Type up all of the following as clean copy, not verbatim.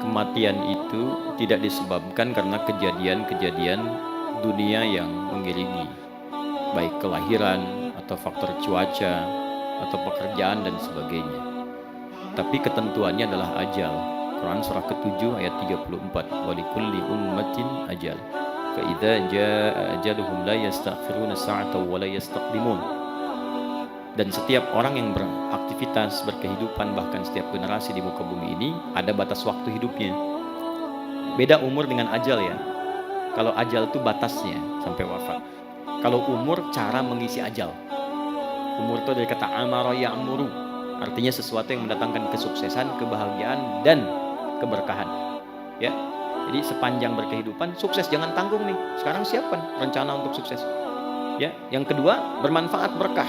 kematian itu tidak disebabkan karena kejadian-kejadian dunia yang mengiringi, baik kelahiran atau faktor cuaca atau pekerjaan dan sebagainya. Tapi ketentuannya adalah ajal. Quran surah ke-7 ayat 34. Wa likulli ummatin ajal. Fa idza jaa ajaluhum la yastakhiruna sa'atan wa la yastaqdimun. Dan setiap orang yang beraktivitas, berkehidupan, bahkan setiap generasi di muka bumi ini ada batas waktu hidupnya. Beda umur dengan ajal ya. Kalau ajal itu batasnya sampai wafat. Kalau umur cara mengisi ajal. Umur itu dari kata amara ya'muru, artinya sesuatu yang mendatangkan kesuksesan, kebahagiaan dan keberkahan. Ya. Jadi sepanjang berkehidupan sukses, jangan tanggung nih. Sekarang siapkan rencana untuk sukses. Ya, yang kedua bermanfaat, berkah.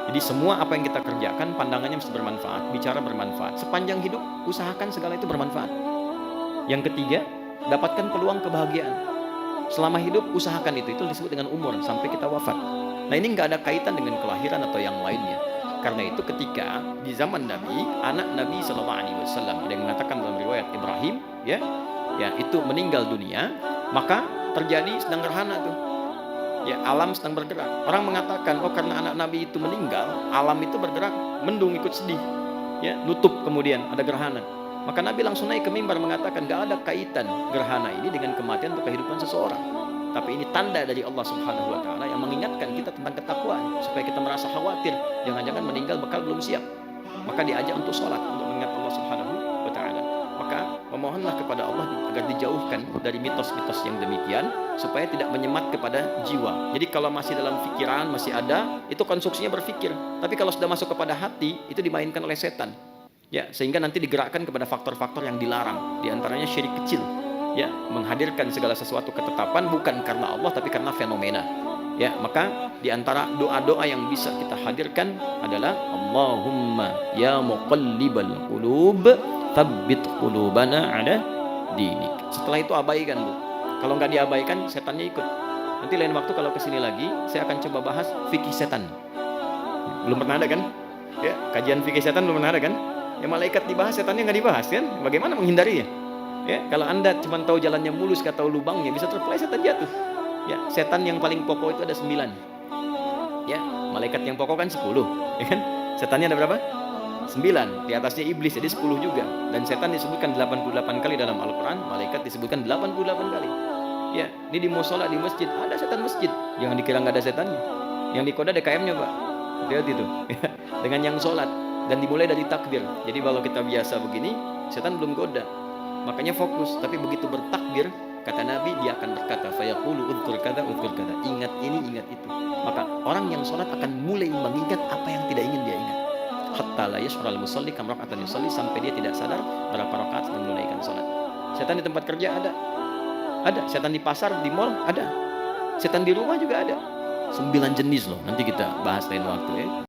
Jadi semua apa yang kita kerjakan pandangannya mesti bermanfaat, bicara bermanfaat. Sepanjang hidup usahakan segala itu bermanfaat. Yang ketiga, dapatkan peluang kebahagiaan. Selama hidup usahakan itu disebut dengan umur sampai kita wafat. Nah, ini nggak ada kaitan dengan kelahiran atau yang lainnya. Karena itu ketika di zaman Nabi, anak Nabi SAW ada yang mengatakan dalam riwayat Ibrahim, ya itu meninggal dunia, maka terjadi sedang gerhana tuh. Ya, alam sedang bergerak. Orang mengatakan, oh karena anak Nabi itu meninggal, alam itu bergerak, mendung ikut sedih. Ya, nutup kemudian ada gerhana. Maka Nabi langsung naik ke mimbar mengatakan, gak ada kaitan gerhana ini dengan kematian atau kehidupan seseorang. Tapi ini tanda dari Allah Subhanahu wa taala yang mengingatkan kita tentang ketakwaan supaya kita merasa khawatir, jangan-jangan meninggal bekal belum siap. Maka diajak untuk sholat, untuk mengingat Allah Subhanahu wa taala. Maka memohonlah kepada Allah agar dijauhkan dari mitos-mitos yang demikian supaya tidak menyemat kepada jiwa. Jadi kalau masih dalam pikiran masih ada, itu konstruksinya berpikir. Tapi kalau sudah masuk kepada hati, itu dimainkan oleh setan. Ya, sehingga nanti digerakkan kepada faktor-faktor yang dilarang. Di antaranya syirik kecil. Ya, menghadirkan segala sesuatu ketetapan bukan karena Allah tapi karena fenomena. Ya, maka di antara doa-doa yang bisa kita hadirkan adalah Allahumma ya muqallibal qulub tsabbit qulubana ala dinik. Setelah itu abaikan, Bu. Kalau nggak diabaikan, setannya ikut. Nanti lain waktu kalau kesini lagi, saya akan coba bahas fikih setan. Belum pernah ada kan? Ya, kajian fikih setan belum pernah ada kan? Ya, malaikat dibahas, setannya nggak dibahas kan? Bagaimana menghindarinya? Ya, kalau Anda cuma tahu jalannya mulus, nggak tahu lubangnya, bisa terpeleset dan jatuh. Ya, setan yang paling pokok itu ada 9. Ya, malaikat yang pokok kan 10, ya kan? Setannya ada berapa? 9, di atasnya iblis, jadi 10 juga. Dan setan disebutkan 88 kali dalam Al-Quran, malaikat disebutkan 88 kali. Ya, ini di musola, di masjid, ada setan masjid. Jangan dikira nggak ada setannya. Yang dikoda DKM-nya, Pak. Lihat itu. Ya, dengan yang sholat. Dan dimulai dari takbir. Jadi kalau kita biasa begini, setan belum goda. Makanya fokus. Tapi begitu bertakbir, kata Nabi, dia akan berkata, fayaqulu udhkur kada, ingat ini, ingat itu. Maka orang yang sholat akan mulai mengingat apa yang tidak ingin dia ingat. Hatta la yash'ural musalli kam raka'atan yusalli, sampai dia tidak sadar berapa rakaat sedang menunaikan salat. Setan di tempat kerja ada. Ada. Setan di pasar, di mall ada. Setan di rumah juga ada. 9 jenis loh. Nanti kita bahas lain waktu ya.